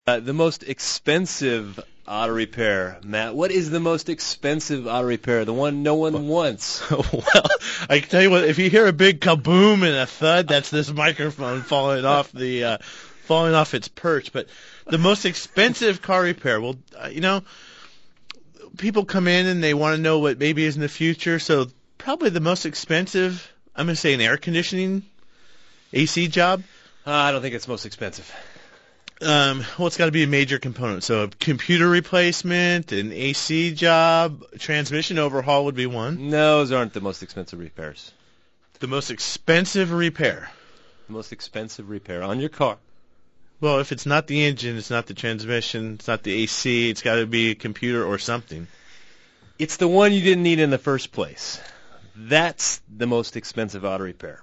The most expensive auto repair, Matt. What is the most expensive auto repair? The one no one wants. Well, I can tell you what. If you hear a big kaboom and a thud, that's this microphone falling off its perch. But the most expensive car repair. Well, people come in and they want to know what maybe is in the future. So probably the most expensive, I'm going to say, an air conditioning AC job. I don't think it's most expensive. Well, it's got to be a major component. So a computer replacement, an AC job, transmission overhaul would be one. No, those aren't the most expensive repairs. The most expensive repair. The most expensive repair on your car. Well, if it's not the engine, it's not the transmission, it's not the AC, it's got to be a computer or something. It's the one you didn't need in the first place. That's the most expensive auto repair.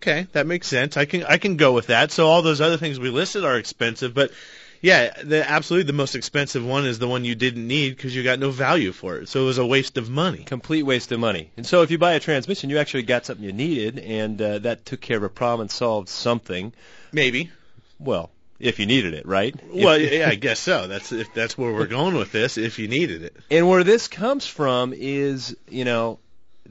Okay, that makes sense. I can go with that. So all those other things we listed are expensive, but yeah, absolutely the most expensive one is the one you didn't need because you got no value for it. So it was a waste of money. Complete waste of money. And so if you buy a transmission, you actually got something you needed, and that took care of a problem and solved something. Maybe. Well, if you needed it, right? Well, yeah, I guess so. That's where we're going with this, if you needed it. And where this comes from is,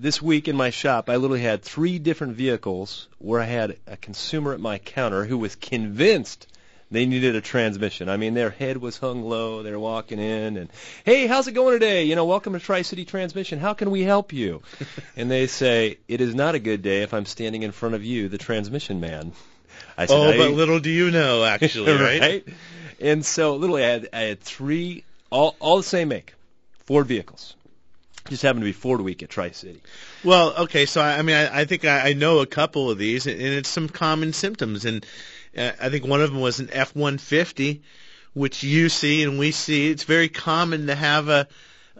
this week in my shop, I literally had 3 different vehicles where I had a consumer at my counter who was convinced they needed a transmission. I mean, their head was hung low. They're walking in and, hey, how's it going today? Welcome to Tri-City Transmission. How can we help you? And they say, it is not a good day if I'm standing in front of you, the transmission man. I said, but little do you know, actually, right? Right? And so literally I had 3, all the same make, Ford vehicles. Just happened to be Ford Week at Tri-City. Well, okay, so I think I know a couple of these, and it's some common symptoms. And I think one of them was an F-150, which you see and we see. It's very common to have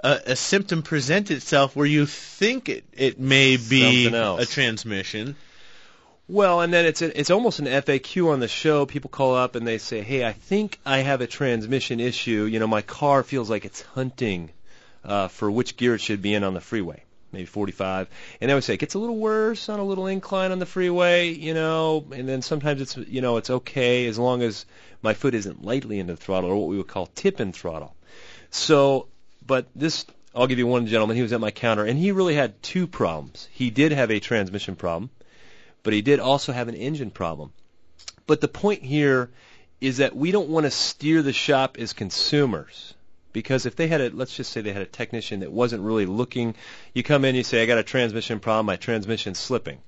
a symptom present itself where you think it may be a transmission. Well, and then it's almost an FAQ on the show. People call up and they say, hey, I think I have a transmission issue. My car feels like it's hunting for which gear it should be in on the freeway, maybe 45. And they would say it gets a little worse on a little incline on the freeway, and then sometimes it's, it's okay as long as my foot isn't lightly into the throttle, or what we would call tip-in throttle. So, but this, I'll give you one gentleman, he was at my counter, and he really had 2 problems. He did have a transmission problem, but he did also have an engine problem. But the point here is that we don't want to steer the shop as consumers. Because if they had let's just say they had a technician that wasn't really looking, you come in, you say, I got a transmission problem, my transmission's slipping.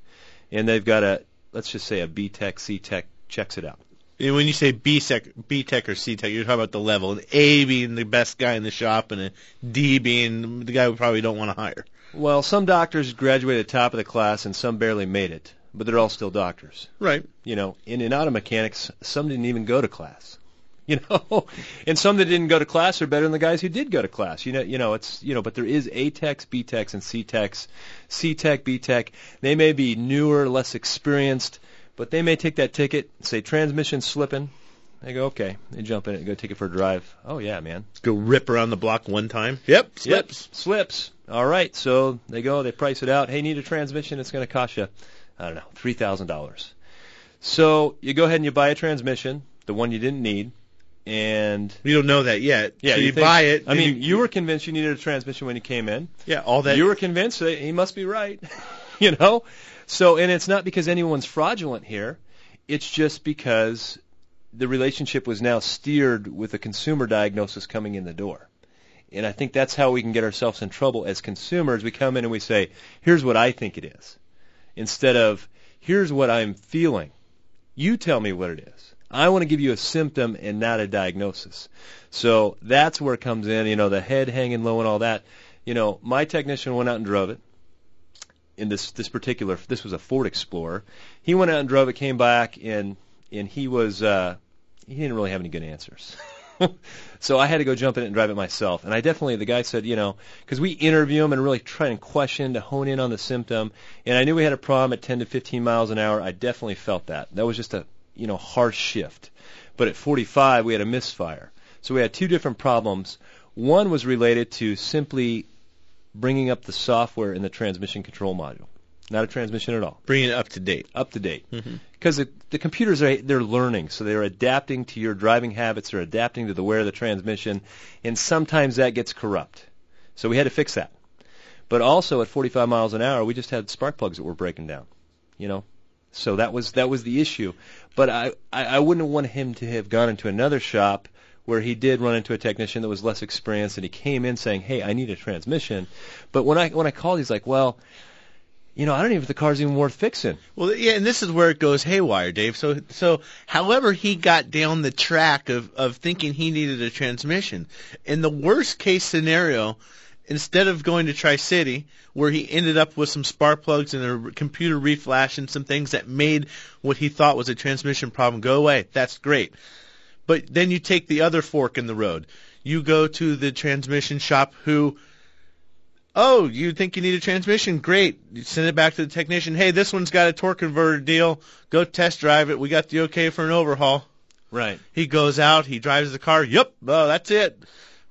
And they've got let's just say a B-Tech, C-Tech checks it out. And when you say B-Tech or C-Tech, you're talking about the level. An A being the best guy in the shop and a D being the guy we probably don't want to hire. Well, some doctors graduated at the top of the class and some barely made it, but they're all still doctors. Right. In auto mechanics, some didn't even go to class. And some that didn't go to class are better than the guys who did go to class. But there is A-Techs, B-Techs, and C-Techs. C-Tech, B-Tech, they may be newer, less experienced, but they may take that ticket, say transmission slipping. They go, okay. They jump in it and go take it for a drive. Oh, yeah, man. Let's go rip around the block one time. Yep, slips. Yep, slips. All right, so they go, they price it out. Hey, need a transmission, it's going to cost you, I don't know, $3,000. So you go ahead and you buy a transmission, the one you didn't need. And you don't know that yet. Yeah, so you buy it. I mean, you were convinced you needed a transmission when you came in. Yeah, all that. You were convinced that he must be right. So, and it's not because anyone's fraudulent here. It's just because the relationship was now steered with a consumer diagnosis coming in the door. And I think that's how we can get ourselves in trouble as consumers. We come in and we say, here's what I think it is. Instead of, here's what I'm feeling. You tell me what it is. I want to give you a symptom and not a diagnosis. So that's where it comes in, the head hanging low and all that. My technician went out and drove it. In this was a Ford Explorer. He went out and drove it, came back, and he didn't really have any good answers. So I had to go jump in it and drive it myself. And the guy said, because we interview him and really try and question to hone in on the symptom. And I knew we had a problem at 10 to 15 miles an hour. I definitely felt that. That was just a harsh shift. But at 45, we had a misfire. So we had 2 different problems. One was related to simply bringing up the software in the transmission control module. not a transmission at all. Bring it up to date. Up to date. Because the computers, they're learning, so they're adapting to your driving habits, they're adapting to the wear of the transmission, and sometimes that gets corrupt. So we had to fix that. But also at 45 miles an hour, we just had spark plugs that were breaking down, you know. So that was the issue. But I wouldn't want him to have gone into another shop where he did run into a technician that was less experienced, and he came in saying, "Hey, I need a transmission." But when I called, he's like, "Well, you know, I don't even know if the car's even worth fixing." Well, yeah, and this is where it goes haywire, Dave. So however he got down the track of thinking he needed a transmission, in the worst case scenario, instead of going to Tri-City, where he ended up with some spark plugs and a computer reflash and some things that made what he thought was a transmission problem go away. That's great. But then you take the other fork in the road. You go to the transmission shop who, oh, you think you need a transmission? Great. You send it back to the technician. Hey, this one's got a torque converter deal. Go test drive it. We got the okay for an overhaul. Right. He goes out. He drives the car. Yep. Oh, that's it.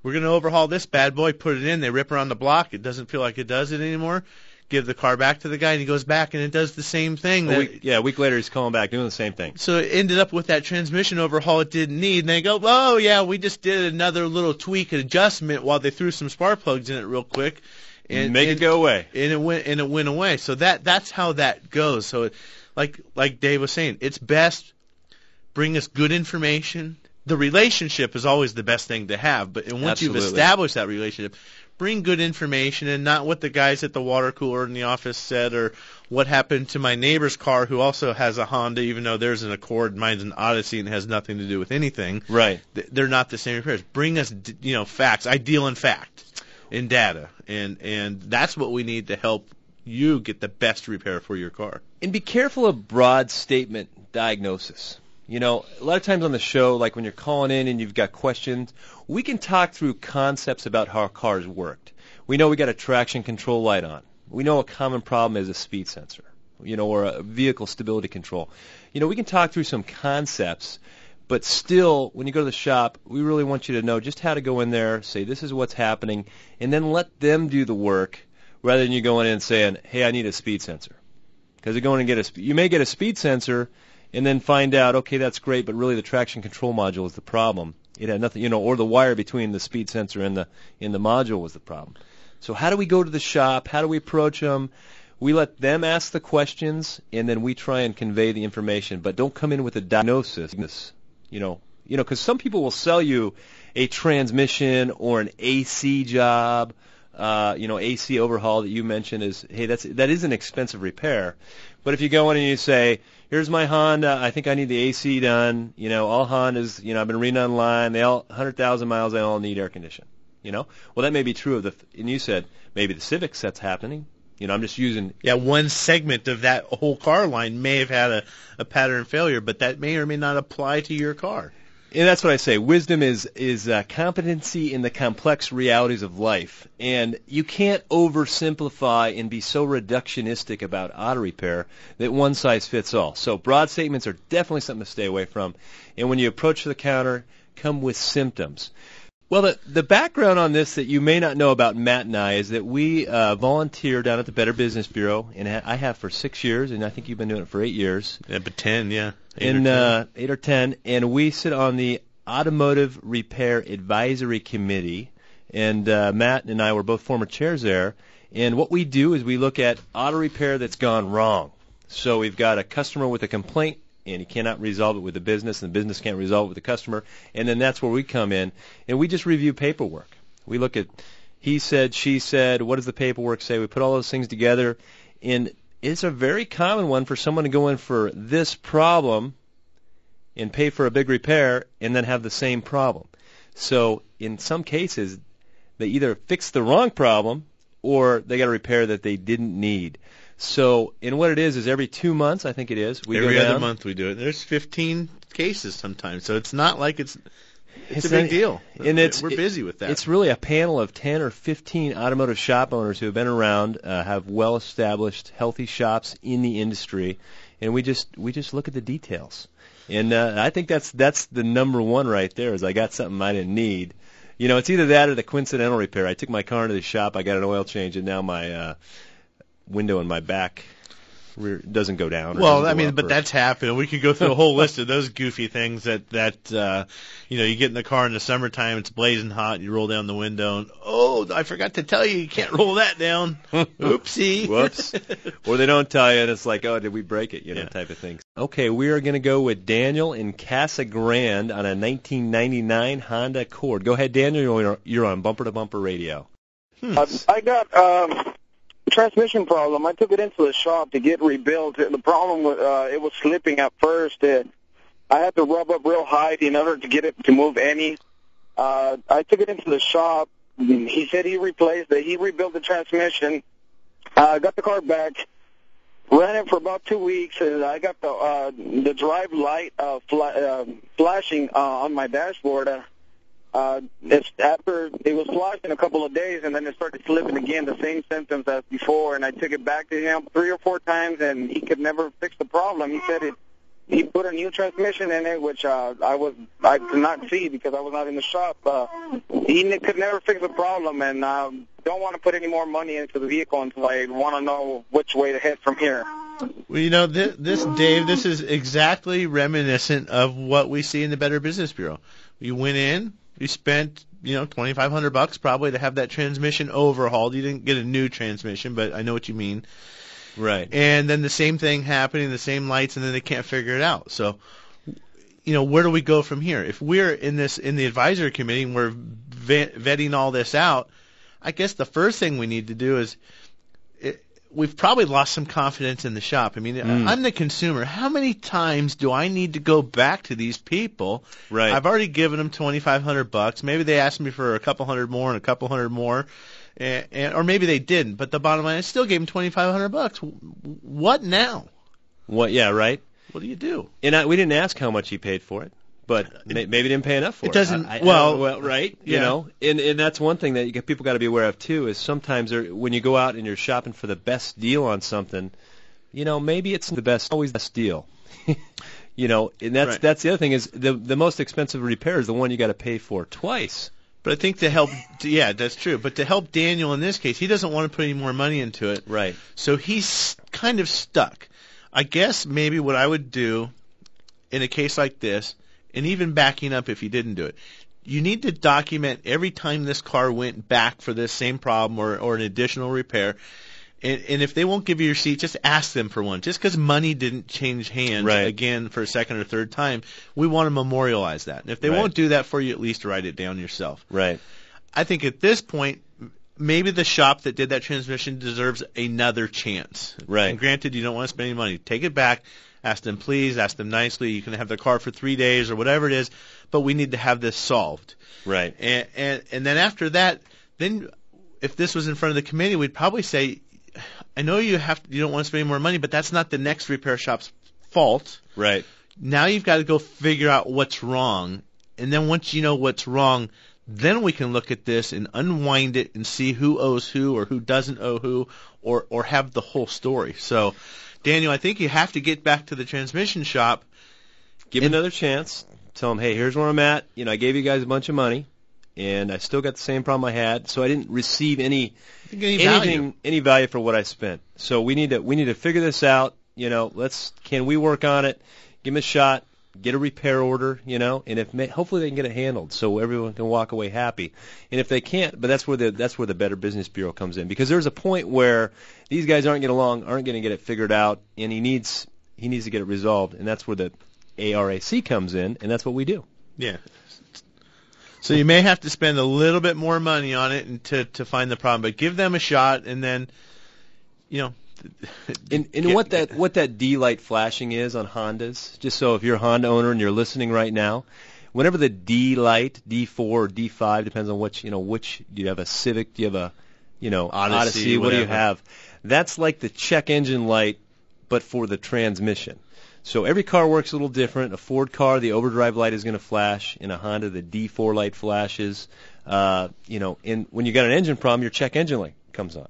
We're going to overhaul this bad boy. Put it in. They rip around the block. It doesn't feel like it does it anymore. Give the car back to the guy, and he goes back, and it does the same thing. A week later, he's calling back doing the same thing. So it ended up with that transmission overhaul it didn't need, and they go, oh, yeah, we just did another little tweak and adjustment while they threw some spark plugs in it real quick. And make it go away. And it went away. So that's how that goes. So like Dave was saying, it's best bring us good information. The relationship is always the best thing to have, but once Absolutely. you've established that relationship, bring good information and not what the guys at the water cooler in the office said or what happened to my neighbor's car who also has a Honda, even though there's an Accord, mine's an Odyssey, and it has nothing to do with anything. Right. They're not the same repairs. Bring us, facts. I deal in fact, in data, and that's what we need to help you get the best repair for your car. And be careful of broad statement diagnosis. You know, a lot of times on the show, like when you're calling in and you've got questions, we can talk through concepts about how cars worked. We know we got a traction control light on. We know a common problem is a speed sensor, or a vehicle stability control. We can talk through some concepts, but still, when you go to the shop, we really want you to know just how to go in there, say this is what's happening, and then let them do the work rather than you going in and saying, hey, I need a speed sensor. Because you're going to get you may get a speed sensor and then find out, okay, that's great, but really the traction control module is the problem. It had nothing, or the wire between the speed sensor and the module was the problem. So how do we go to the shop? How do we approach them? We let them ask the questions, and then we try and convey the information. But don't come in with a diagnosis, because some people will sell you a transmission or an AC job, AC overhaul that you mentioned is, hey, that is an expensive repair. But if you go in and you say, here's my Honda, I think I need the AC done, all Hondas, I've been reading online, they all 100,000 miles, they all need air conditioning, well, that may be true of and you said maybe the Civics that's happening. I'm just using. Yeah, one segment of that whole car line may have had a pattern failure, but that may or may not apply to your car. And that's what I say. Wisdom is competency in the complex realities of life. And you can't oversimplify and be so reductionistic about auto repair that one size fits all. So broad statements are definitely something to stay away from. And when you approach the counter, come with symptoms. Well, the background on this that you may not know about Matt and I is that we volunteer down at the Better Business Bureau, and I have for 6 years, and I think you've been doing it for 8 years. Yeah, but 10, yeah. 8 or 10, and we sit on the Automotive Repair Advisory Committee, and Matt and I were both former chairs there, and what we do is we look at auto repair that's gone wrong. So we've got a customer with a complaint, and he cannot resolve it with the business, and the business can't resolve it with the customer, and then that's where we come in, and we just review paperwork. We look at he said, she said, what does the paperwork say? We put all those things together, and it's a very common one for someone to go in for this problem and pay for a big repair and then have the same problem. So in some cases, they either fix the wrong problem or they got a repair that they didn't need. So, and what it is every 2 months, I think it is. Every other month we do it. There's 15 cases sometimes, so it's not like it's a big deal. And we're busy with that. It's really a panel of 10 or 15 automotive shop owners who have been around, have well-established, healthy shops in the industry, and we just look at the details. And I think that's the number one right there. Is I got something I didn't need. It's either that or the coincidental repair. I took my car into the shop, I got an oil change, and now my window in my back doesn't go down. Or Well, doesn't I go mean, up but or- that's happened. We could go through a whole list of those goofy things that you get in the car in the summertime, it's blazing hot, you roll down the window, and I forgot to tell you can't roll that down. Oopsie. Whoops. Or they don't tell you, and it's like, oh, did we break it? Type of thing. Okay, we are going to go with Daniel in Casa Grande on a 1999 Honda Accord. Go ahead, Daniel. You're on Bumper to Bumper Radio. I got a transmission problem. I took it into the shop to get rebuilt. The problem was it was slipping at first. I had to rub up real high in order to get it to move any. I took it into the shop. He said he replaced it. He rebuilt the transmission. Got the car back. Ran it for about 2 weeks, and I got the drive light flashing on my dashboard. It's after it was flashed in a couple of days, and then it started slipping again, the same symptoms as before. And I took it back to him 3 or 4 times, and he could never fix the problem. He said he put a new transmission in it, which I could not see because I was not in the shop. He could never fix the problem, and don't want to put any more money into the vehicle until I want to know which way to head from here. Well, this Dave, this is exactly reminiscent of what we see in the Better Business Bureau. You went in, you spent $2,500 probably to have that transmission overhauled. You didn't get a new transmission, but I know what you mean. Right. And then the same thing happening, the same lights, and then they can't figure it out. So, where do we go from here? If we're in the advisory committee and we're vetting all this out, I guess the first thing we need to do is we've probably lost some confidence in the shop. I mean, I'm the consumer. How many times do I need to go back to these people? Right. I've already given them $2,500. Maybe they asked me for a couple hundred more and a couple hundred more. Or maybe they didn't, but the bottom line, I still gave them $2,500. What now? What? Yeah, right. What do you do? And we didn't ask how much he paid for it, but maybe didn't pay enough for it. It doesn't. Well, right. Yeah. And that's one thing that people got to be aware of too. Is sometimes when you go out and you're shopping for the best deal on something, maybe it's always the best deal. And that's the other thing is the most expensive repair is the one you got to pay for twice. But I think to help, yeah, that's true. But to help Daniel in this case, he doesn't want to put any more money into it. Right. So he's kind of stuck. I guess maybe what I would do in a case like this, and even backing up if you didn't do it, you need to document every time this car went back for this same problem or an additional repair. And if they won't give you your receipt, just ask them for one. Just because money didn't change hands again for a second or third time, we want to memorialize that. And if they won't do that for you, at least write it down yourself. Right. I think at this point, maybe the shop that did that transmission deserves another chance. Right. And granted, you don't want to spend any money. Take it back. Ask them please. Ask them nicely. You can have their car for 3 days or whatever it is, but we need to have this solved. Right. And then after that, then if this was in front of the committee, we'd probably say, I know you don't want to spend any more money, but that's not the next repair shop's fault. Right. Now you've got to go figure out what's wrong, and then once you know what's wrong, then we can look at this and unwind it and see who owes who or who doesn't owe who, or have the whole story. So, Daniel, I think you have to get back to the transmission shop. Give them another chance. Tell them, hey, here's where I'm at. I gave you guys a bunch of money, and I still got the same problem I had, so I didn't receive any value for what I spent. So we need to figure this out. Can we work on it? Give them a shot. Get a repair order. And hopefully they can get it handled so everyone can walk away happy. And if they can't, but that's where the Better Business Bureau comes in, because there's a point where these guys aren't going to get it figured out, and he needs to get it resolved, and that's where the ARAC comes in, and that's what we do. Yeah. So you may have to spend a little bit more money on it to find the problem, but give them a shot, and then, And what that D light flashing is on Hondas, just so if you're a Honda owner and you're listening right now, whenever the D light, D4 or D5, depends on which do you have a Civic, do you have a Odyssey, what do you have? That's like the check engine light, but for the transmission. So every car works a little different. A Ford car, the overdrive light is going to flash. In a Honda, the D4 light flashes. And when you got an engine problem, your check engine light comes on.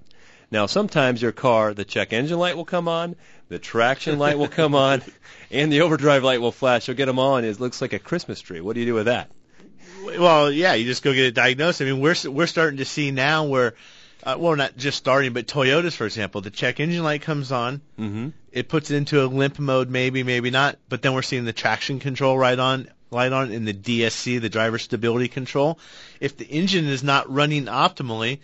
Now, sometimes your car, the check engine light will come on, the traction light will come on, and the overdrive light will flash. You'll get them all, and it looks like a Christmas tree. What do you do with that? Well, yeah, you just go get it diagnosed. I mean, we're starting to see now where Well, not just starting, but Toyotas, for example, the check engine light comes on. Mm-hmm. It puts it into a limp mode, maybe, maybe not. But then we're seeing the traction control light on in the DSC, the driver stability control. If the engine is not running optimally,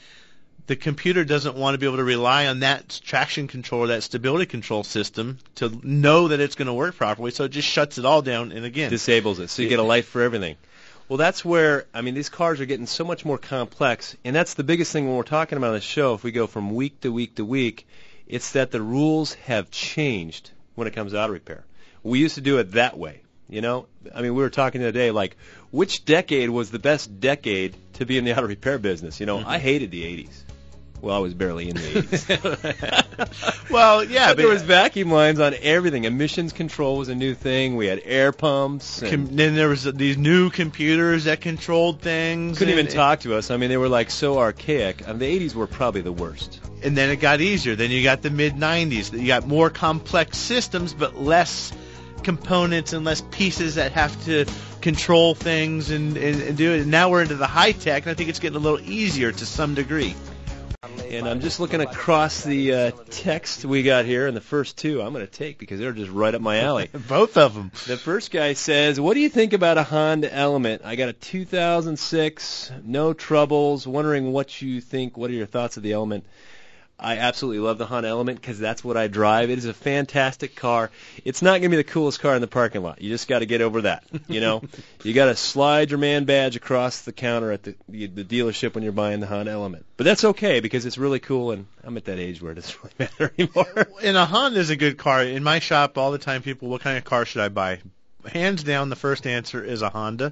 the computer doesn't want to be able to rely on that traction control or that stability control system to know that it's going to work properly. So it just shuts it all down and again disables it. So you get a light for everything. Well, that's where, I mean, these cars are getting so much more complex, and that's the biggest thing when we're talking about this show. If we go from week to week to week, it's that the rules have changed when it comes to auto repair. We used to do it that way, you know? I mean, we were talking the other day, like, which decade was the best decade to be in the auto repair business? You know, I hated the 80s. Well, I was barely in the 80s. Well, yeah, but there was vacuum lines on everything. Emissions control was a new thing. We had air pumps. Then there was these new computers that controlled things. Couldn't even talk to us. I mean, they were like so archaic. I mean, the 80s were probably the worst. And then it got easier. Then you got the mid-90s. You got more complex systems, but less components and less pieces that have to control things and do it. And now we're into the high tech, and I think it's getting a little easier to some degree. And I'm just looking across the text we got here, and the first two I'm going to take because they're just right up my alley. Both of them. The first guy says, what do you think about a Honda Element? I got a 2006, no troubles, wondering what you think. What are your thoughts of the Element? I absolutely love the Honda Element because that's what I drive. It is a fantastic car. It's not going to be the coolest car in the parking lot. You just got to get over that. You know, you got to slide your man badge across the counter at the dealership when you're buying the Honda Element. But that's okay because it's really cool, and I'm at that age where it doesn't really matter anymore. And a Honda is a good car. In my shop, all the time, people, what kind of car should I buy? Hands down, the first answer is a Honda.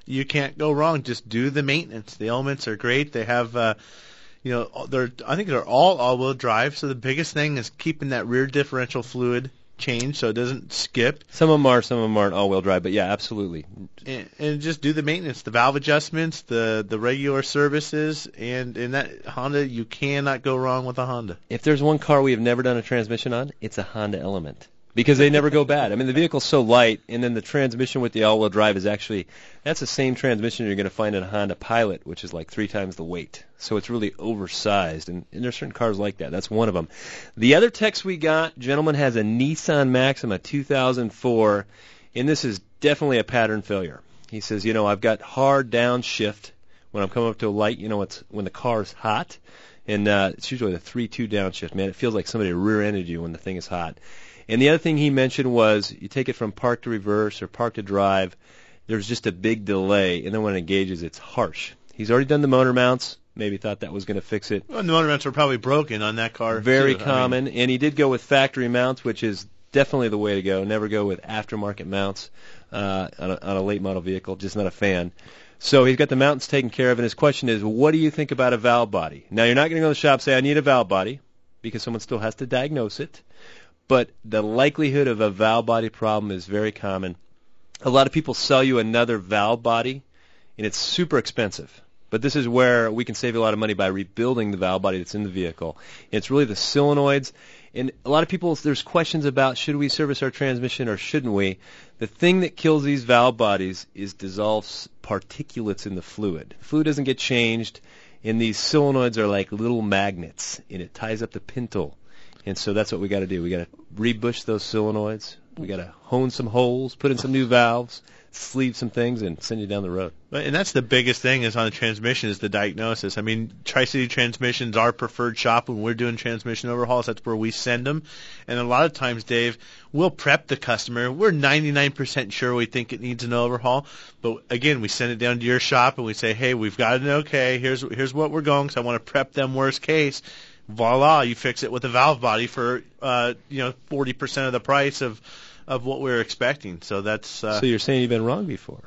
You can't go wrong. Just do the maintenance. The Elements are great. They have I think they're all-wheel drive, so the biggest thing is keeping that rear differential fluid changed so it doesn't skip. Some of them aren't all-wheel drive, but yeah, absolutely. And just do the maintenance, the valve adjustments, the regular services, and in that Honda, you cannot go wrong with a Honda. If there's one car we have never done a transmission on, it's a Honda Element. Because they never go bad. I mean, the vehicle's so light, and then the transmission with the all-wheel drive is actually, that's the same transmission you're going to find in a Honda Pilot, which is like 3 times the weight. So it's really oversized, and there's certain cars like that. That's one of them. The other text we got, gentleman has a Nissan Maxima 2004, and this is definitely a pattern failure. He says, you know, I've got hard downshift when I'm coming up to a light, you know, it's when the car's hot, and it's usually the 3-2 downshift. Man, it feels like somebody rear-ended you when the thing is hot. And the other thing he mentioned was you take it from park to reverse or park to drive, there's just a big delay, and then when it engages, it's harsh. He's already done the motor mounts. Maybe thought that was going to fix it. Well, the motor mounts were probably broken on that car. Very common, and he did go with factory mounts, which is definitely the way to go. Never go with aftermarket mounts on a late model vehicle. Just not a fan. So he's got the mounts taken care of, and his question is, what do you think about a valve body? Now, you're not going to go to the shop and say, I need a valve body, because someone still has to diagnose it. But the likelihood of a valve body problem is very common. A lot of people sell you another valve body, and it's super expensive. But this is where we can save you a lot of money by rebuilding the valve body that's in the vehicle. And it's really the solenoids. And a lot of people, there's questions about should we service our transmission or shouldn't we. The thing that kills these valve bodies is dissolved particulates in the fluid. The fluid doesn't get changed, and these solenoids are like little magnets, and it ties up the pintle. And so that's what we got to do. We got to rebush those solenoids. We got to hone some holes, put in some new valves, sleeve some things, and send you down the road. And that's the biggest thing is on the transmission is the diagnosis. I mean, Tri-City Transmission's our preferred shop when we're doing transmission overhauls. That's where we send them. And a lot of times, Dave, we'll prep the customer. We're 99% sure we think it needs an overhaul. But, again, we send it down to your shop, and we say, hey, we've got an okay. Here's what we're going, so I want to prep them worst case. Voila, you fix it with a valve body for 40% of the price of what we were expecting. So that's. So you're saying you've been wrong before?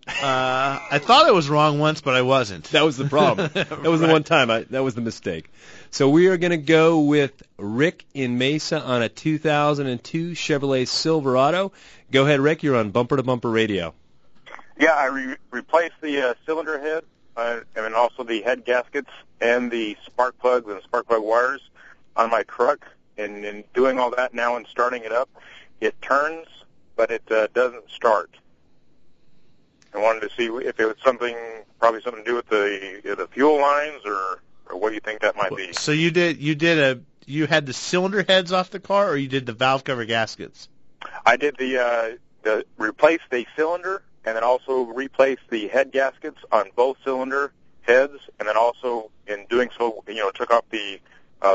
I thought I was wrong once, but I wasn't. That was the problem. That was the one time. That was the mistake. So we are going to go with Rick in Mesa on a 2002 Chevrolet Silverado. Go ahead, Rick. You're on Bumper to Bumper Radio. Yeah, I replaced the cylinder head and also the head gaskets and the spark plugs and spark plug wires on my truck. And in doing all that now and starting it up, it turns, but it doesn't start. I wanted to see if it was probably something to do with the fuel lines or or what do you think that might be? So you had the cylinder heads off the car, or you did the valve cover gaskets? I did the replace the cylinder, and then also replace the head gaskets on both cylinder heads, and then also in doing so, took off the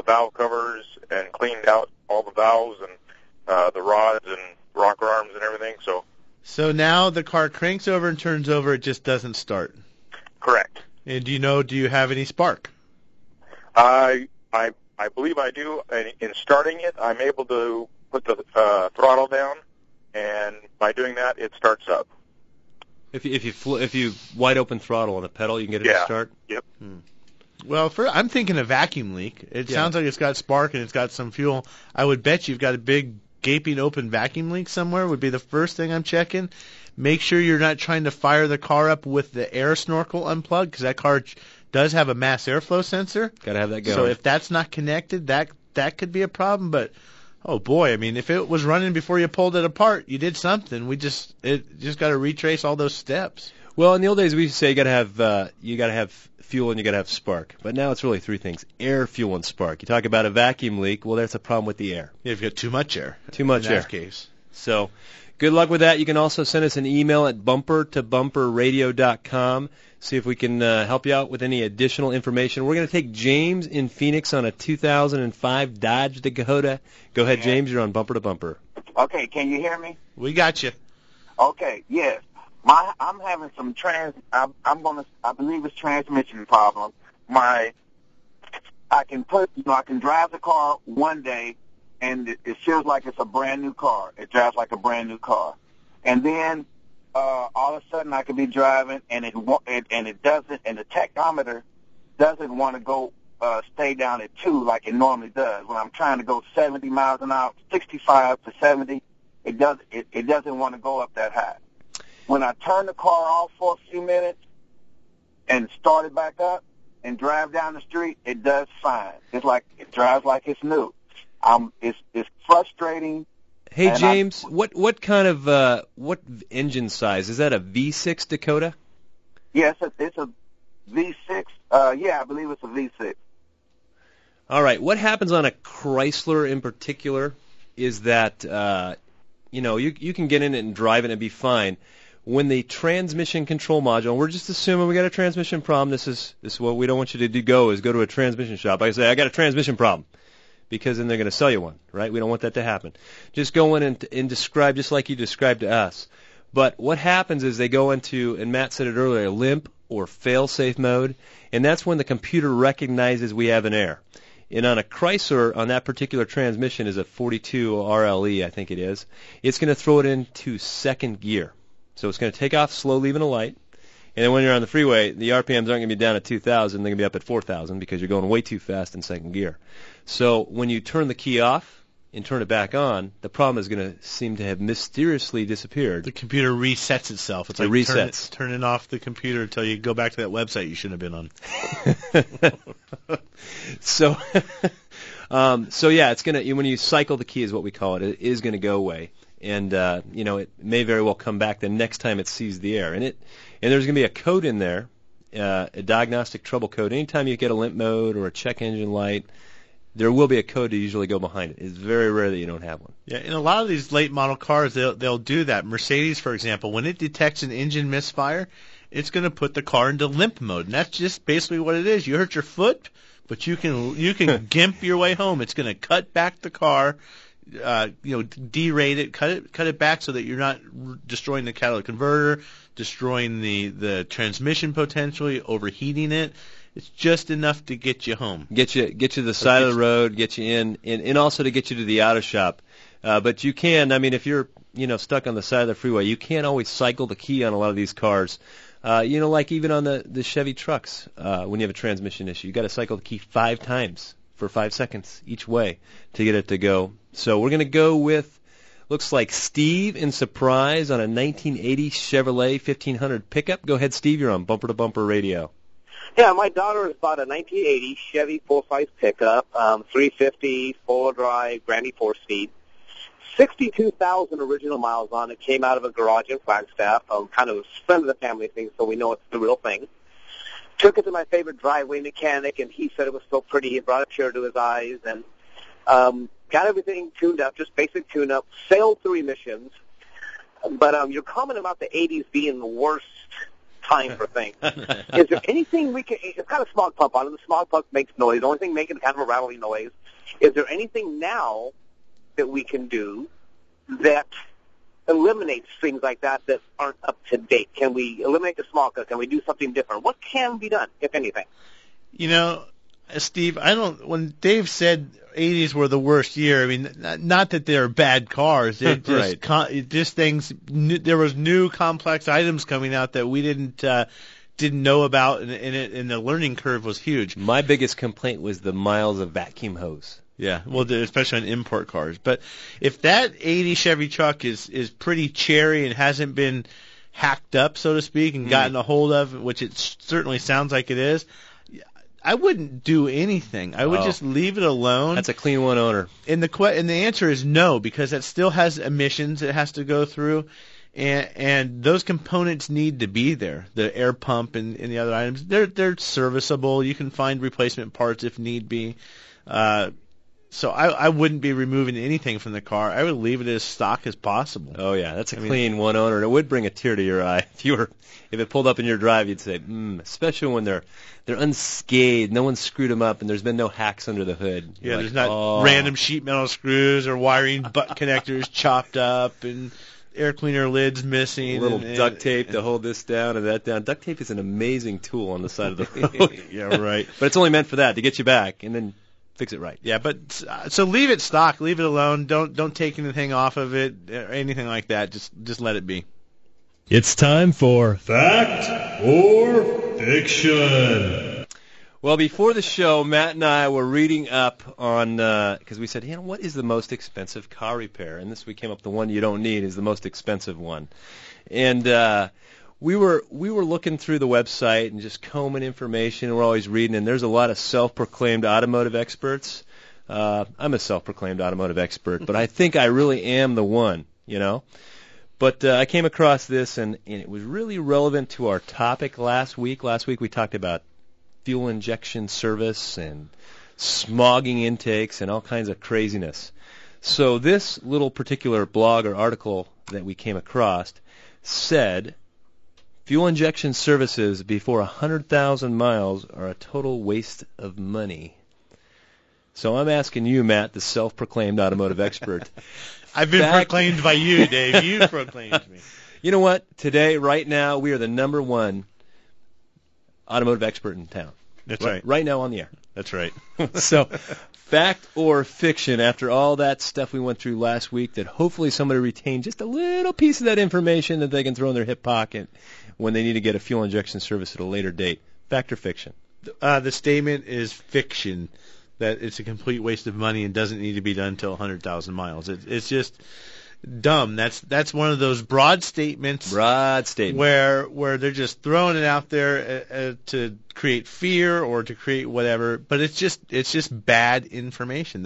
valve covers and cleaned out all the valves and the rods and rocker arms and everything. So now the car cranks over and turns over, it just doesn't start. Correct. And do you have any spark? I believe I do. And in starting it, I'm able to put the throttle down, and by doing that, it starts up. If you wide open throttle on the pedal, you can get it to start. Yep. Well, I'm thinking a vacuum leak. It sounds like it's got spark and it's got some fuel. I would bet you've got a big gaping open vacuum leak somewhere. Would be the first thing I'm checking. Make sure you're not trying to fire the car up with the air snorkel unplugged, because that car does have a mass airflow sensor. Got to have that going. So if that's not connected, that could be a problem. But oh boy, I mean, if it was running before you pulled it apart, you did something. It just got to retrace all those steps. Well, in the old days, we used to say you got to have fuel and you got to have spark. But now it's really three things: air, fuel, and spark. You talk about a vacuum leak. Well, that's a problem with the air. Yeah, if you got too much air. Too much in air. that case. So good luck with that. You can also send us an email at bumpertobumperradio.com. See if we can help you out with any additional information. We're going to take James in Phoenix on a 2005 Dodge Dakota. Go ahead, James. You're on Bumper to Bumper. Okay, can you hear me? We got you. Okay, yes. I'm having some I believe it's transmission problem. I can drive the car one day, and it feels like it's a brand new car. It drives like a brand new car, and then all of a sudden I could be driving, and it doesn't, and the tachometer doesn't want to go stay down at 2 like it normally does. When I'm trying to go 70 miles an hour, 65 to 70, it doesn't want to go up that high. When I turn the car off for a few minutes and start it back up and drive down the street, it does fine. It drives like it's new. It's frustrating. Hey James, what kind of what engine size is that? A V6 Dakota? Yes, it's a V6. I believe it's a V6. All right. What happens on a Chrysler in particular is that you can get in it and drive it and be fine. When the transmission control module, and we're just assuming we got a transmission problem. This is what we don't want you to do. Go to a transmission shop. I say I got a transmission problem, because then they're going to sell you one, right? We don't want that to happen. Just go in and describe just like you described to us. But what happens is they go into, and Matt said it earlier, limp or fail-safe mode, and that's when the computer recognizes we have an error. And on a Chrysler, on that particular transmission is a 42 RLE, I think it is. It's going to throw it into second gear. So it's going to take off slow, leaving a light. And then when you're on the freeway, the RPMs aren't going to be down at 2,000. They're going to be up at 4,000 because you're going way too fast in second gear. So when you turn the key off and turn it back on, the problem is going to seem to have mysteriously disappeared. The computer resets itself. It's like resets. Turning off the computer until you go back to that website you shouldn't have been on. So it's going to, when you cycle the key is what we call it, it is going to go away. And it may very well come back the next time it sees the error. And there's going to be a code in there, a diagnostic trouble code. Anytime you get a limp mode or a check engine light, there will be a code to usually go behind it. It's very rare that you don't have one. Yeah, in a lot of these late model cars, they'll do that. Mercedes, for example, when it detects an engine misfire, it's going to put the car into limp mode, and that's just basically what it is. You hurt your foot, but you can gimp your way home. It's going to cut back the car. Derate it, cut it back so that you're not destroying the catalytic converter, destroying the transmission potentially, overheating it. It's just enough to get you home. Get you to the side of the road, get you in, and also to get you to the auto shop. But you can, if you're stuck on the side of the freeway, you can't always cycle the key on a lot of these cars. Like even on the Chevy trucks, when you have a transmission issue, you got to cycle the key 5 times for 5 seconds each way to get it to go. So we're going to go with, looks like Steve in Surprise on a 1980 Chevrolet 1500 pickup. Go ahead, Steve. You're on Bumper to Bumper Radio. Yeah, my daughter has bought a 1980 Chevy full-size pickup, 350, four-wheel drive, Granny 4-speed. 62,000 original miles on it. Came out of a garage in Flagstaff. Kind of a friend of the family thing, so we know it's the real thing. Took it to my favorite driveway mechanic, and he said it was so pretty. He brought a tear to his eyes, and got everything tuned up, just basic tune-up, sailed through emissions. But your comment about the 80s being the worst time for things, is there anything we can, it's got a smog pump on it. The smog pump makes noise. The only thing making kind of a rattling noise. Is there anything now that we can do that eliminates things like that that aren't up to date? Can we eliminate the smog? Can we do something different? What can be done, if anything? You know, Steve, when Dave said 80s were the worst year, I mean, not that they're bad cars. They're just, just things, there was new complex items coming out that we didn't know about, and the learning curve was huge. My biggest complaint was the miles of vacuum hose. Yeah, well, especially on import cars. But if that 80 Chevy truck is pretty cherry and hasn't been hacked up, so to speak, and gotten a hold of, which it certainly sounds like it is, I wouldn't do anything. I would just leave it alone. That's a clean one owner. And the answer is no, because that still has emissions it has to go through, and those components need to be there. The air pump and the other items, they're serviceable. You can find replacement parts if need be. So I wouldn't be removing anything from the car. I would leave it as stock as possible. Oh yeah, that's a clean one owner, and it would bring a tear to your eye if it pulled up in your drive. You'd say, especially when they're unscathed, no one screwed them up, and there's been no hacks under the hood. Yeah, there's not random sheet metal screws or wiring butt connectors chopped up and air cleaner lids missing. A little duct tape to hold this down and that down. Duct tape is an amazing tool on the side of the road. Yeah, right. But it's only meant for that, to get you back, and then fix it right. Yeah, but so leave it stock, leave it alone. Don't take anything off of it or anything like that. Just let it be. It's time for Fact or Fiction. Well, before the show, Matt and I were reading up on because we said, what is the most expensive car repair? And this we came up the one you don't need is the most expensive one. And we were looking through the website and just combing information. We're always reading, and there's a lot of self-proclaimed automotive experts. I'm a self-proclaimed automotive expert, but I think I really am the one, But I came across this, and it was really relevant to our topic last week. Last week we talked about fuel injection service and smogging intakes and all kinds of craziness. So this little particular blog or article that we came across said fuel injection services before 100,000 miles are a total waste of money. So I'm asking you, Matt, the self-proclaimed automotive expert. I've been proclaimed by you, Dave. You proclaimed me. You know what? Today, right now, we are the number one automotive expert in town. That's right. Right now on the air. That's right. So, fact or fiction, after all that stuff we went through last week, that hopefully somebody retained just a little piece of that information that they can throw in their hip pocket when they need to get a fuel injection service at a later date. Fact or fiction? The statement is fiction, that it's a complete waste of money and doesn't need to be done until 100,000 miles. It's just dumb. That's one of those broad statements. Where they're just throwing it out there to create fear or to create whatever. But it's just bad information.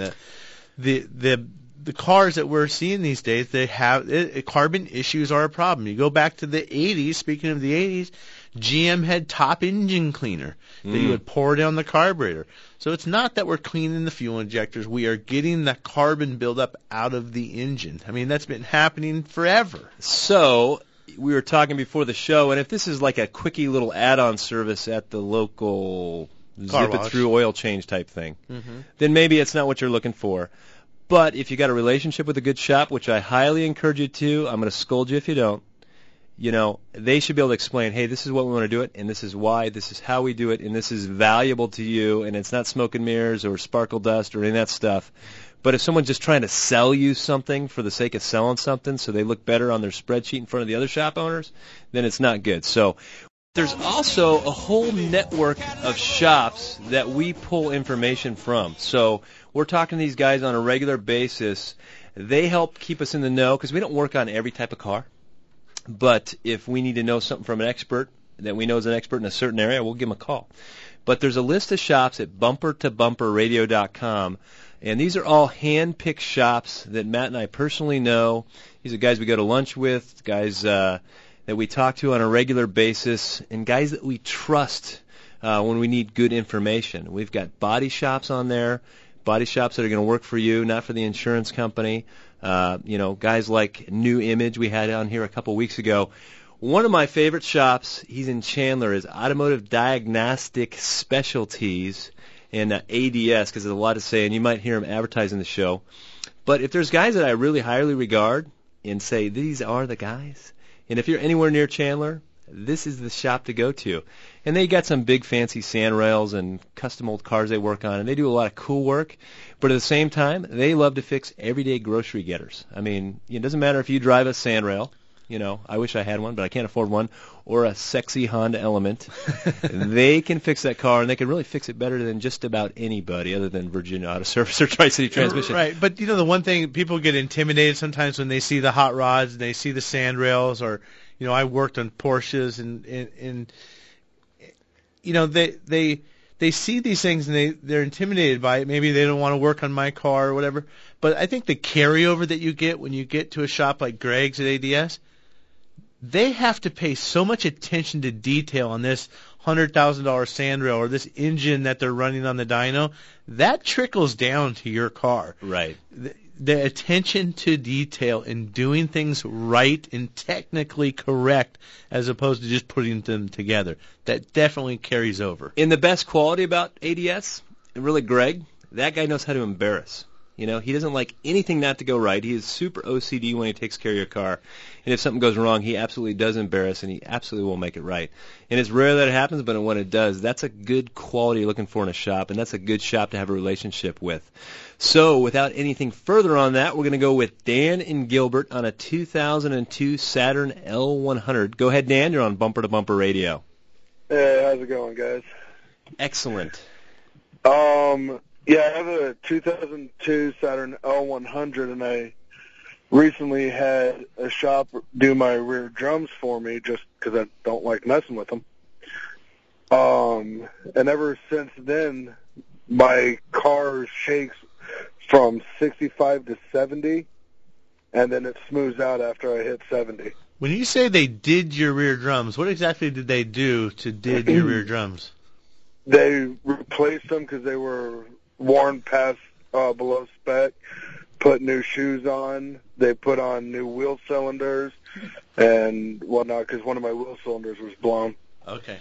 The cars that we're seeing these days, they have carbon issues are a problem. You go back to the 80s. Speaking of the 80s, GM had top engine cleaner that you would pour down the carburetor. So it's not that we're cleaning the fuel injectors. We are getting the carbon buildup out of the engine. I mean, that's been happening forever. So we were talking before the show, and if this is like a quickie little add-on service at the local zip-it-through oil change type thing, then maybe it's not what you're looking for. But if you got a relationship with a good shop, which I highly encourage you to, I'm going to scold you if you don't, they should be able to explain, hey, this is what we want to do it, and this is why, this is how we do it, and this is valuable to you, and it's not smoke and mirrors or sparkle dust or any of that stuff. But if someone's just trying to sell you something for the sake of selling something so they look better on their spreadsheet in front of the other shop owners, then it's not good. So there's also a whole network of shops that we pull information from. So we're talking to these guys on a regular basis. They help keep us in the know because we don't work on every type of car. But if we need to know something from an expert that we know is an expert in a certain area, we'll give them a call. But there's a list of shops at bumpertobumperradio.com, and these are all hand-picked shops that Matt and I personally know. These are guys we go to lunch with, guys that we talk to on a regular basis, and guys that we trust when we need good information. We've got body shops on there, body shops that are going to work for you, not for the insurance company. Guys like New Image we had on here a couple weeks ago. One of my favorite shops, he's in Chandler, is Automotive Diagnostic Specialties and ADS, because there's a lot to say, and you might hear him advertising the show. But if there's guys that I really highly regard and say, these are the guys, and if you're anywhere near Chandler, this is the shop to go to. And they got some big fancy sand rails and custom old cars they work on, and they do a lot of cool work. But at the same time, they love to fix everyday grocery getters. I mean, it doesn't matter if you drive a sand rail. I wish I had one, but I can't afford one, or a sexy Honda Element. They can fix that car, and they can really fix it better than just about anybody other than Virginia Auto Service or Tri-City Transmission. Right, but the one thing, people get intimidated sometimes when they see the hot rods and they see the sand rails, or, I worked on Porsches, and they see these things and they're intimidated by it. Maybe they don't want to work on my car or whatever. But I think the carryover that you get when you get to a shop like Greg's at ADS, they have to pay so much attention to detail on this $100,000 sand rail or this engine that they're running on the dyno. That trickles down to your car. Right. The attention to detail and doing things right and technically correct as opposed to just putting them together. That definitely carries over. And the best quality about ADS, really Greg, that guy knows how to embarrass. He doesn't like anything not to go right. He is super OCD when he takes care of your car. And if something goes wrong, he absolutely does embarrass, and he absolutely will make it right. And it's rare that it happens, but when it does, that's a good quality you're looking for in a shop, and that's a good shop to have a relationship with. So without anything further on that, we're going to go with Dan and Gilbert on a 2002 Saturn L100. Go ahead, Dan. You're on Bumper to Bumper Radio. Hey, how's it going, guys? Excellent. Yeah, I have a 2002 Saturn L100, and I recently had a shop do my rear drums for me just because I don't like messing with them. And ever since then, my car shakes from 65 to 70, and then it smooths out after I hit 70. When you say they did your rear drums, what exactly did they do to did your rear drums? They replaced them because they were worn past below spec, put new shoes on, they put on new wheel cylinders and whatnot because one of my wheel cylinders was blown. Okay.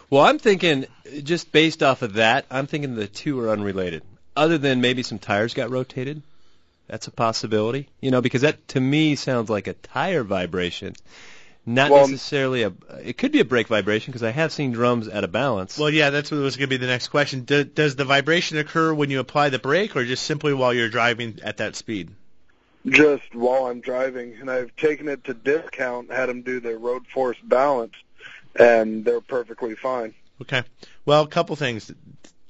Well, I'm thinking, just based off of that, I'm thinking the two are unrelated. Other than maybe some tires got rotated. That's a possibility. Because that, to me, sounds like a tire vibration. Not necessarily it could be a brake vibration because I have seen drums out of balance. Well, yeah, that's what was going to be the next question. Does the vibration occur when you apply the brake or just simply while you're driving at that speed? Just while I'm driving, and I've taken it to discount, had them do their road force balance, and they're perfectly fine. Okay. Well, a couple things.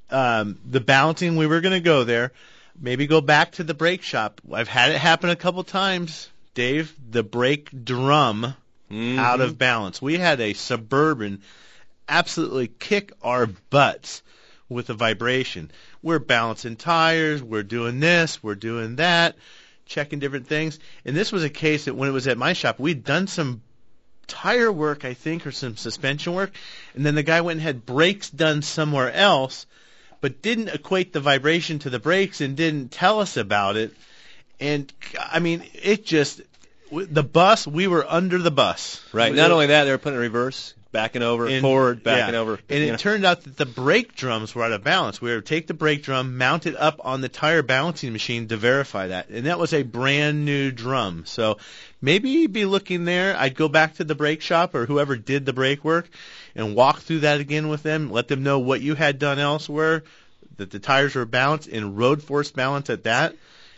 The balancing, we were going to go there. Maybe go back to the brake shop. I've had it happen a couple times, Dave. The brake drum out of balance. We had a Suburban absolutely kick our butts with the vibration. We're balancing tires, we're doing this, we're doing that, checking different things. And this was a case that when it was at my shop, we'd done some tire work, I think, or some suspension work, and then the guy went and had brakes done somewhere else, but didn't equate the vibration to the brakes and didn't tell us about it. And, I mean, it just... The bus, we were under the bus. Right. Not only that, they were putting it in reverse, backing over, forward, backing over. And it turned out that the brake drums were out of balance. We would take the brake drum, mount it up on the tire balancing machine to verify that. And that was a brand new drum. So maybe be looking there. I'd go back to the brake shop or whoever did the brake work and walk through that again with them, let them know what you had done elsewhere, that the tires were balanced and road force balance at that.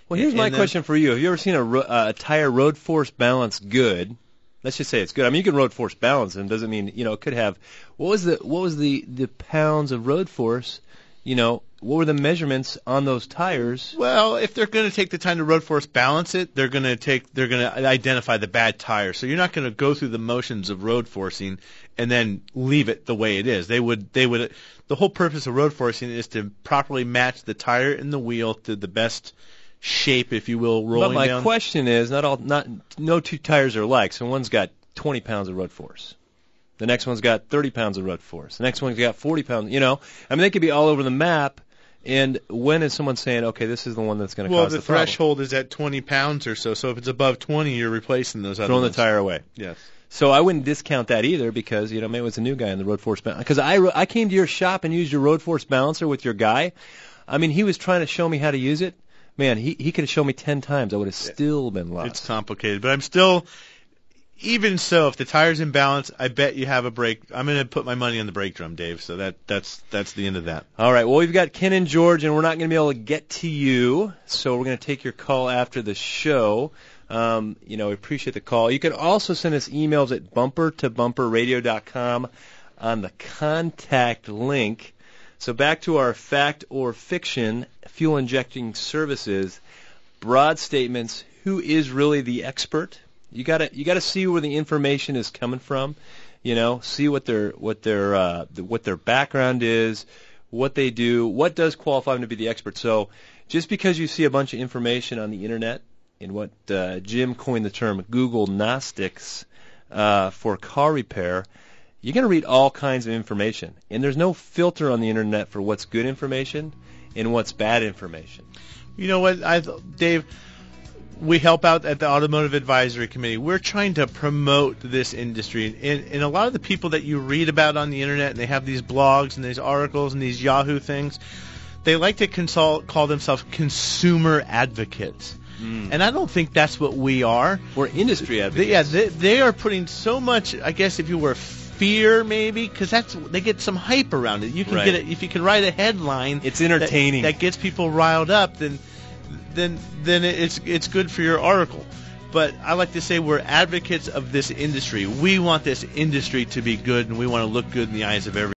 Well, here's my question for you. Have you ever seen a tire road force balance good? Let's just say it's good. I mean, you can road force balance them. Doesn't mean, it could have. What was the pounds of road force? What were the measurements on those tires? Well, if they're going to take the time to road force balance it, they're going to identify the bad tire. So you're not going to go through the motions of road forcing and then leave it the way it is. They would. The whole purpose of road forcing is to properly match the tire and the wheel to the best shape, if you will, rolling down. But my question is, no two tires are alike. So one's got 20 pounds of road force. The next one's got 30 pounds of root force. The next one's got 40 pounds. You know, I mean, they could be all over the map. And when is someone saying, okay, this is the one that's going to cause the problem? Well, the threshold is at 20 pounds or so. So if it's above 20, you're replacing those other ones. Throwing the tire away. Yes. So I wouldn't discount that either because, you know, maybe it was a new guy in the road force balancer. Because I came to your shop and used your road force balancer with your guy. I mean, he was trying to show me how to use it. Man, he could have shown me 10 times. I would have still been lost. It's complicated. But I'm still, even so, if the tire's in balance, I bet you have a brake. I'm going to put my money on the brake drum, Dave. So that's the end of that. All right. Well, we've got Ken and George, and we're not going to be able to get to you. So we're going to take your call after the show. You know, we appreciate the call. You can also send us emails at bumpertobumperradio.com on the contact link. So back to our fact or fiction, fuel injecting services, broad statements. Who is really the expert? You gotta see where the information is coming from. You know, see what their background is, what they do, what does qualify them to be the expert. So just because you see a bunch of information on the internet, in what Jim coined the term Google Gnostics for car repair, you're going to read all kinds of information. And there's no filter on the internet for what's good information and what's bad information. You know what, Dave, we help out at the Automotive Advisory Committee. We're trying to promote this industry. And a lot of the people that you read about on the internet, and they have these blogs and these articles and these Yahoo things, they like to call themselves consumer advocates. And I don't think that's what we are. We're industry advocates. They are putting so much, I guess, if you were fear, maybe, because they get some hype around it. You can get it if you can write a headline. It's entertaining. That gets people riled up. Then it's good for your article. But I like to say we're advocates of this industry. We want this industry to be good, and we want to look good in the eyes of everyone.